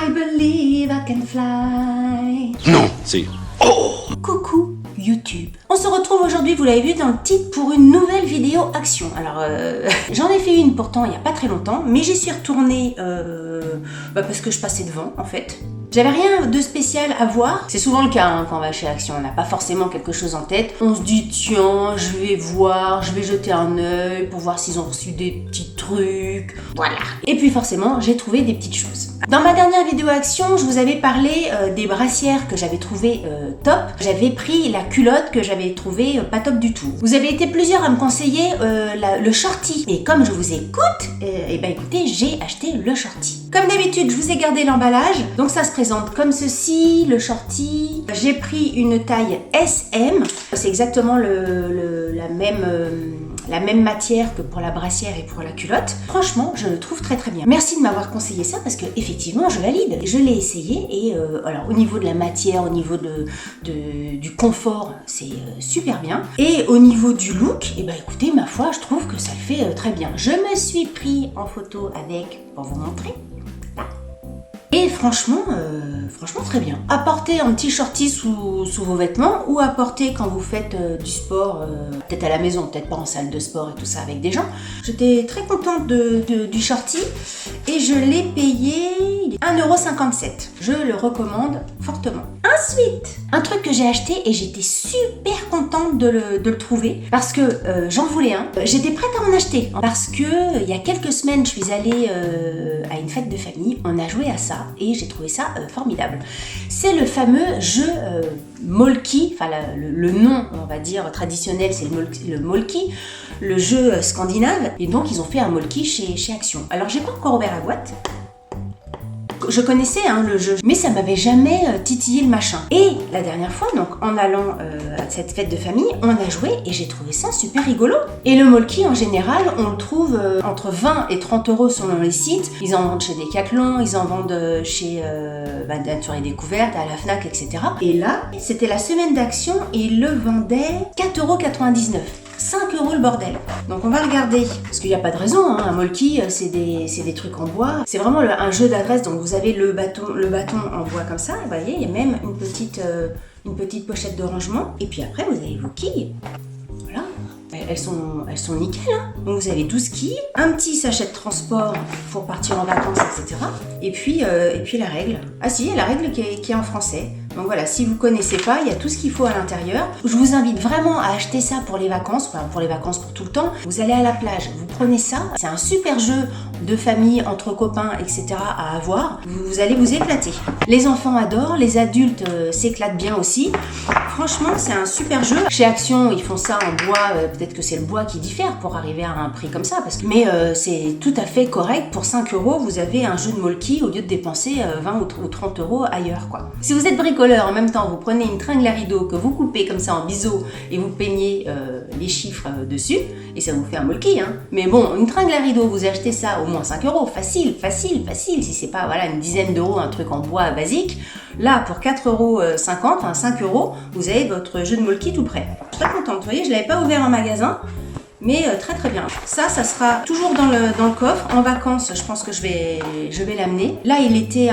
I believe I can fly. Non, c'est... Oh! Coucou YouTube. On se retrouve aujourd'hui, vous l'avez vu dans le titre, pour une nouvelle vidéo action. Alors, j'en ai fait une pourtant il n'y a pas très longtemps, mais j'y suis retournée parce que je passais devant en fait. J'avais rien de spécial à voir. C'est souvent le cas quand on va chez Action, on n'a pas forcément quelque chose en tête. On se dit tiens, je vais voir, je vais jeter un œil pour voir s'ils ont reçu des petits trucs. Voilà. Et puis forcément, j'ai trouvé des petites choses. Dans ma dernière vidéo Action, je vous avais parlé des brassières que j'avais trouvées top. J'avais pris la culotte que j'avais trouvée pas top du tout. Vous avez été plusieurs à me conseiller le shorty. Et comme je vous écoute, écoutez, j'ai acheté le shorty. Comme d'habitude, je vous ai gardé l'emballage. Donc ça se présente comme ceci, le shorty. J'ai pris une taille SM. C'est exactement la même matière que pour la brassière et pour la culotte. Franchement, je le trouve très très bien. Merci de m'avoir conseillé ça parce que effectivement, je valide. Je l'ai essayé et alors au niveau de la matière, au niveau du confort, c'est super bien. Et au niveau du look, écoutez, ma foi, je trouve que ça le fait très bien. Je me suis pris en photo avec pour vous montrer. Et franchement très bien. À porter un petit shorty sous vos vêtements ou à porter quand vous faites du sport, peut-être à la maison, peut-être pas en salle de sport et tout ça avec des gens. J'étais très contente du shorty et je l'ai payé 1,57 €. Je le recommande fortement. Ensuite, un truc que j'ai acheté et j'étais super contente de le trouver parce que j'en voulais un. J'étais prête à en acheter parce que il y a quelques semaines, je suis allée à une fête de famille. On a joué à ça et j'ai trouvé ça formidable. C'est le fameux jeu Molki, enfin le nom, on va dire, traditionnel, c'est le Molki, le jeu scandinave. Et donc, ils ont fait un Molki chez Action. Alors, j'ai pas encore ouvert la boîte. Je connaissais le jeu, mais ça m'avait jamais titillé le machin. Et la dernière fois, donc en allant à cette fête de famille, on a joué et j'ai trouvé ça super rigolo. Et le Molki, en général, on le trouve entre 20 et 30 € selon les sites. Ils en vendent chez Decathlon, ils en vendent chez Nature et Découverte, à la Fnac, etc. Et là, c'était la semaine d'Action et ils le vendaient 4,99 €. 5 € le bordel. Donc on va regarder, parce qu'il n'y a pas de raison, un Molki c'est des trucs en bois. C'est vraiment un jeu d'adresse, donc vous avez le bâton en bois comme ça, et vous voyez, il y a même une petite pochette de rangement, et puis après vous avez vos quilles. Voilà, elles sont nickel, hein. Donc vous avez 12 quilles, un petit sachet de transport pour partir en vacances, etc. Et puis la règle. Ah si, il y a la règle qui est en français. Donc voilà, si vous connaissez pas, il y a tout ce qu'il faut à l'intérieur. Je vous invite vraiment à acheter ça pour les vacances, enfin pour les vacances pour tout le temps. Vous allez à la plage, vous prenez ça. C'est un super jeu de famille, entre copains, etc. à avoir. Vous allez vous éclater. Les enfants adorent, les adultes s'éclatent bien aussi. Franchement, c'est un super jeu. Chez Action, ils font ça en bois. Peut-être que c'est le bois qui diffère pour arriver à un prix comme ça. Mais c'est tout à fait correct. Pour 5 €, vous avez un jeu de Molki au lieu de dépenser 20 ou 30 € ailleurs, quoi. Si vous êtes bricoleur, en même temps, vous prenez une tringle à rideau que vous coupez comme ça en biseau et vous peignez les chiffres dessus et ça vous fait un Molki, hein. Mais bon, une tringle à rideau, vous achetez ça au moins 5 €, facile. Si c'est pas une dizaine d'euros, un truc en bois basique. Là, pour 4,50 €, enfin 5 €, vous avez votre jeu de Molki tout prêt. Je suis très contente. Vous voyez, je l'avais pas ouvert en magasin. Mais très très bien. Ça sera toujours dans le coffre. En vacances, je pense que je vais l'amener. Là, il était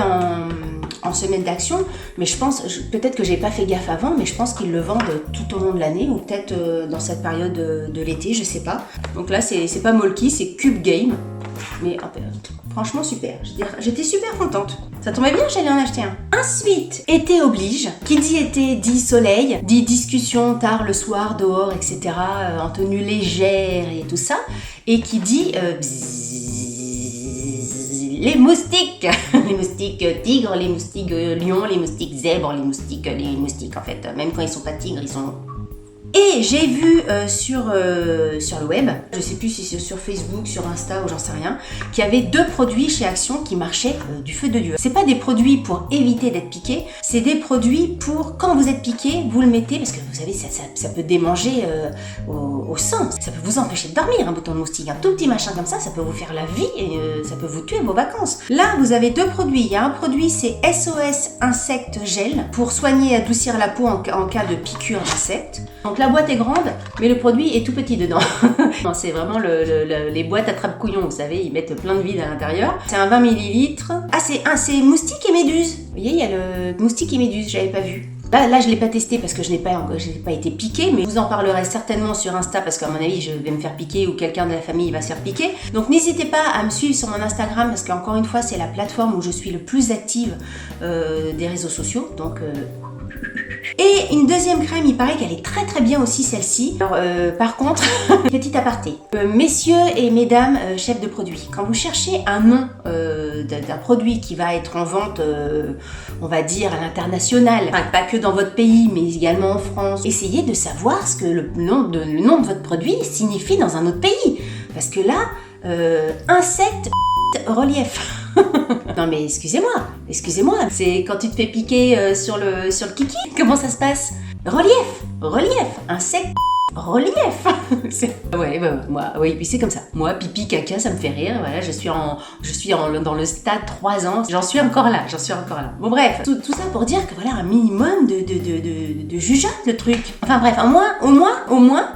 en semaine d'Action, mais je pense, peut-être que j'ai pas fait gaffe avant, mais je pense qu'ils le vendent tout au long de l'année, ou peut-être dans cette période de l'été, je sais pas. Donc là, c'est pas Molki, c'est Cube Game. Mais franchement, super. J'étais super contente. Ça tombait bien, j'allais en acheter un. Ensuite, été oblige. Qui dit été dit soleil, dit discussion tard le soir, dehors, etc. En tenue légère et tout ça. Et qui dit les moustiques. Les moustiques tigres, les moustiques lions, les moustiques zèbres, les moustiques en fait. Même quand ils sont pas tigres, ils sont... Et j'ai vu sur le web, je sais plus si c'est sur Facebook, sur Insta ou j'en sais rien, qu'il y avait 2 produits chez Action qui marchaient du feu de Dieu. C'est pas des produits pour éviter d'être piqué, c'est des produits pour quand vous êtes piqué, vous le mettez parce que vous savez ça peut démanger au sang, ça peut vous empêcher de dormir un bouton de moustique, un tout petit machin comme ça peut vous faire la vie et ça peut vous tuer vos vacances. Là vous avez 2 produits, il y a un produit c'est SOS Insecte Gel pour soigner et adoucir la peau en cas de piqûre d'insectes. Donc là la boîte est grande, mais le produit est tout petit dedans. C'est vraiment les boîtes attrape-couillon, vous savez, ils mettent plein de vide à l'intérieur. C'est un 20 ml. Ah, c'est moustique et méduse. Vous voyez, il y a le moustique et méduse, j'avais pas vu. Là, je ne l'ai pas testé parce que je n'ai pas été piquée, mais je vous en parlerai certainement sur Insta parce qu'à mon avis, je vais me faire piquer ou quelqu'un de la famille va se faire piquer. Donc n'hésitez pas à me suivre sur mon Instagram parce qu'encore une fois, c'est la plateforme où je suis le plus active des réseaux sociaux. Donc, Et une deuxième crème, il paraît qu'elle est très très bien aussi celle-ci. Alors par contre, petit aparté, messieurs et mesdames chefs de produits, quand vous cherchez un nom d'un produit qui va être en vente, on va dire à l'international, enfin, pas que dans votre pays, mais également en France, essayez de savoir ce que le nom de votre produit signifie dans un autre pays. Parce que là, insecte relief. Non mais excusez-moi, c'est quand tu te fais piquer sur le kiki, comment ça se passe? Relief, insecte, relief. Ouais, moi, oui, puis c'est comme ça. Moi, pipi, caca, ça me fait rire. Voilà, je suis dans le stade 3 ans. J'en suis encore là. Bon bref, tout ça pour dire que voilà un minimum de jugeote le truc. Enfin bref, au moins.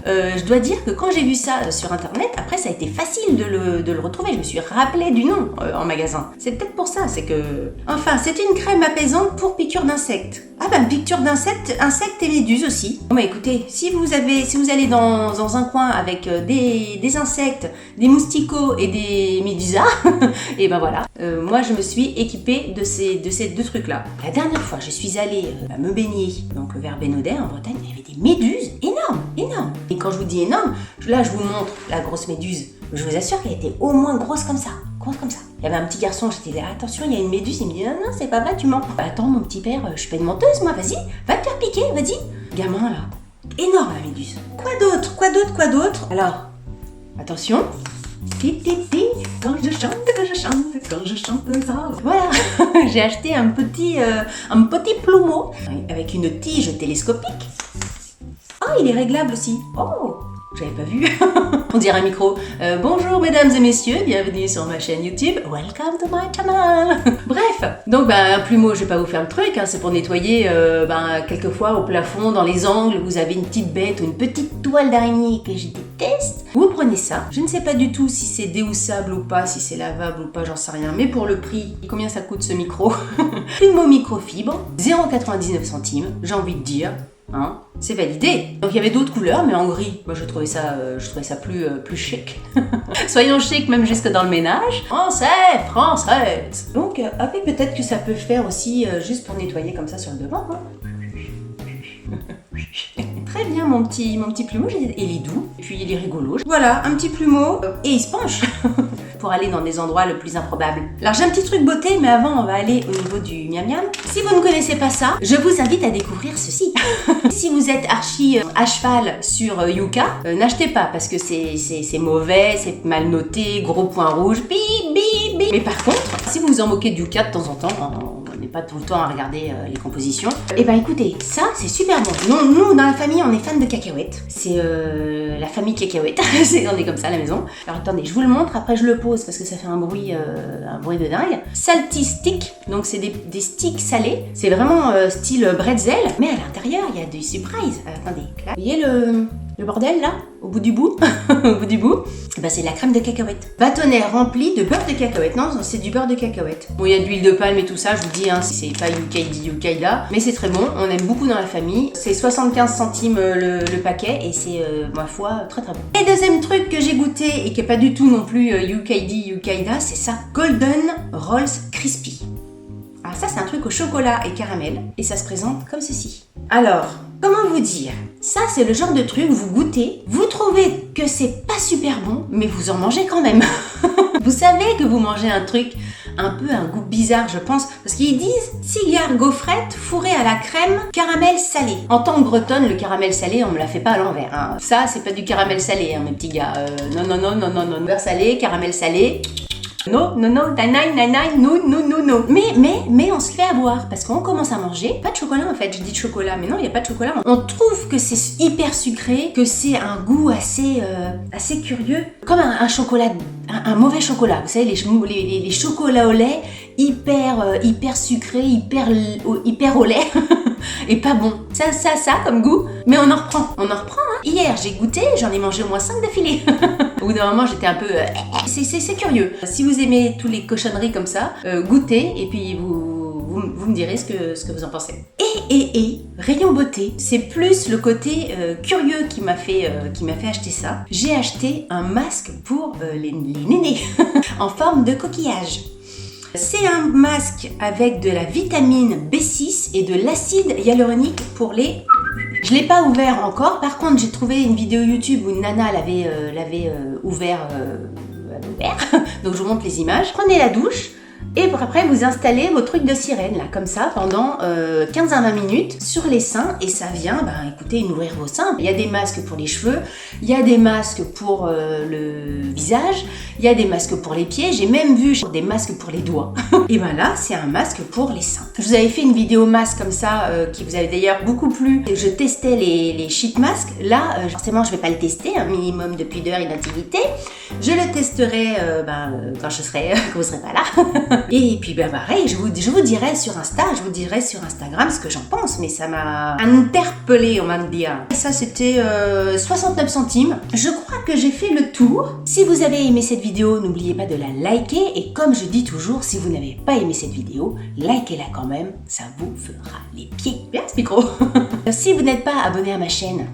Je dois dire que quand j'ai vu ça sur internet, après ça a été facile de le retrouver. Je me suis rappelé du nom en magasin. C'est peut-être pour ça, c'est que... Enfin, c'est une crème apaisante pour piqûres d'insectes. Ah ben, piqûres d'insectes, insectes et méduses aussi. Bon bah écoutez, si vous allez dans un coin avec des insectes, des mousticots et des médusas, et ben voilà. Moi je me suis équipée de ces 2 trucs-là. La dernière fois, je suis allée me baigner donc vers Bénodet en Bretagne, il y avait des méduses énormes. Et quand je vous dis énorme, là je vous montre la grosse méduse. Je vous assure qu'elle était au moins grosse comme ça. Il y avait un petit garçon, j'étais là, attention, il y a une méduse. Il me dit, non, c'est pas vrai, tu mens. Bah, attends, mon petit père, je suis pas une menteuse, moi, vas-y, va te faire piquer, vas-y. Gamin, là, énorme la méduse. Quoi d'autre? Alors, attention. Quand je chante ça. Voilà, j'ai acheté un petit plumeau avec une tige télescopique. Ah, il est réglable aussi. Oh, j'avais pas vu. On dirait un micro. Bonjour mesdames et messieurs, bienvenue sur ma chaîne YouTube. Welcome to my channel. Bref, donc un plumeau, je vais pas vous faire le truc, hein, c'est pour nettoyer quelquefois au plafond, dans les angles, vous avez une petite bête ou une petite toile d'araignée que je déteste. Vous prenez ça. Je ne sais pas du tout si c'est déhoussable ou pas, si c'est lavable ou pas, j'en sais rien. Mais pour le prix, combien ça coûte ce micro? Plumeau microfibre, 0,99 centimes, j'ai envie de dire. Hein, c'est validé. Donc il y avait d'autres couleurs, mais en gris. Moi je trouvais ça plus chic. Soyons chic même jusque dans le ménage. Française. Donc après peut-être que ça peut faire aussi juste pour nettoyer comme ça sur le devant. Hein. Très bien mon petit plumeau, il est doux, et puis il est rigolo. Voilà, un petit plumeau, et il se penche pour aller dans des endroits le plus improbables. Alors j'ai un petit truc beauté, mais avant on va aller au niveau du miam miam. Si vous ne connaissez pas ça, je vous invite à découvrir ceci. Si vous êtes archi à cheval sur Yuka, n'achetez pas parce que c'est mauvais, c'est mal noté, gros point rouge, bip bip bip. Mais par contre, si vous vous en moquez de Yuka de temps en temps, on n'est pas tout le temps à regarder les compositions. Et ben écoutez, ça c'est super bon. Nous dans la famille on est fans de cacahuètes. C'est la famille cacahuètes. On est comme ça à la maison. Alors attendez, je vous le montre, après je le pose parce que ça fait un bruit de dingue. Salty stick, donc c'est des sticks salés. C'est vraiment style bretzel, mais à l'intérieur il y a des surprises. Attendez, là. Vous voyez le bordel là, au bout du bout, ben, c'est de la crème de cacahuète. Bâtonnet rempli de beurre de cacahuète. Non, c'est du beurre de cacahuète. Bon, il y a de l'huile de palme et tout ça, je vous dis, hein, c'est pas Yukaida, mais c'est très bon, on aime beaucoup dans la famille. C'est 75 centimes le paquet et c'est, ma foi, très très bon. Et deuxième truc que j'ai goûté et qui est pas du tout non plus Yukaida, c'est ça, Golden Rolls Crispy. Alors ça, c'est un truc au chocolat et caramel et ça se présente comme ceci. Alors, comment vous dire? Ça, c'est le genre de truc, vous goûtez, vous trouvez que c'est pas super bon, mais vous en mangez quand même. Vous savez que vous mangez un truc, un peu un goût bizarre, je pense, parce qu'ils disent cigare gaufrette fourrée à la crème caramel salé. En tant que bretonne, le caramel salé, on me la fait pas à l'envers. Hein. Ça, c'est pas du caramel salé, hein, mes petits gars. Non. Beurre salé, caramel salé. Non, non, mais on se fait avoir parce qu'on commence à manger. Pas de chocolat en fait, je dis de chocolat, mais non, il n'y a pas de chocolat. On trouve que c'est hyper sucré, que c'est un goût assez curieux, comme un chocolat, un mauvais chocolat. Vous savez, les chocolats au lait hyper sucré, hyper au lait et pas bon. Ça comme goût, mais on en reprend. Hein. Hier j'ai goûté, j'en ai mangé au moins 5 d'affilée. Au bout d'un moment j'étais un peu... C'est curieux. Si vous aimez toutes les cochonneries comme ça, goûtez et puis vous me direz ce que vous en pensez. Et rayon beauté, c'est plus le côté curieux qui m'a fait acheter ça. J'ai acheté un masque pour les nénés en forme de coquillage. C'est un masque avec de la vitamine B6 et de l'acide hyaluronique pour les... Je ne l'ai pas ouvert encore, par contre j'ai trouvé une vidéo YouTube où une nana l'avait ouvert, donc je vous montre les images. Prenez la douche. Et après, vous installez vos trucs de sirène, là, comme ça, pendant 15 à 20 minutes sur les seins. Et ça vient, écoutez, nourrir vos seins. Il y a des masques pour les cheveux, il y a des masques pour le visage, il y a des masques pour les pieds. J'ai même vu des masques pour les doigts. Et là, c'est un masque pour les seins. Je vous avais fait une vidéo masque comme ça, qui vous avait d'ailleurs beaucoup plu. Je testais les sheet masks. Là, forcément, je ne vais pas le tester, un minimum de pudeur et d'intimité. Je le testerai quand vous ne serez pas là. Et puis pareil, je vous dirai sur Insta, je vous dirai sur Instagram ce que j'en pense, mais ça m'a interpellée, on va me dire. Et ça c'était 69 centimes. Je crois que j'ai fait le tour. Si vous avez aimé cette vidéo, n'oubliez pas de la liker. Et comme je dis toujours, si vous n'avez pas aimé cette vidéo, likez-la quand même, ça vous fera les pieds. Bien ce micro. Si vous n'êtes pas abonné à ma chaîne,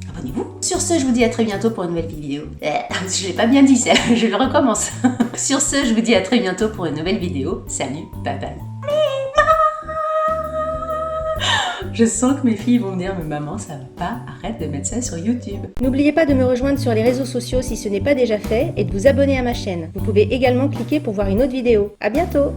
abonnez-vous. Sur ce, je vous dis à très bientôt pour une nouvelle vidéo. Je l'ai pas bien dit, je le recommence. Sur ce, je vous dis à très bientôt pour une nouvelle vidéo. Salut, bye bye. Je sens que mes filles vont me dire, mais maman, ça va pas, arrête de mettre ça sur YouTube. N'oubliez pas de me rejoindre sur les réseaux sociaux si ce n'est pas déjà fait et de vous abonner à ma chaîne. Vous pouvez également cliquer pour voir une autre vidéo. À bientôt!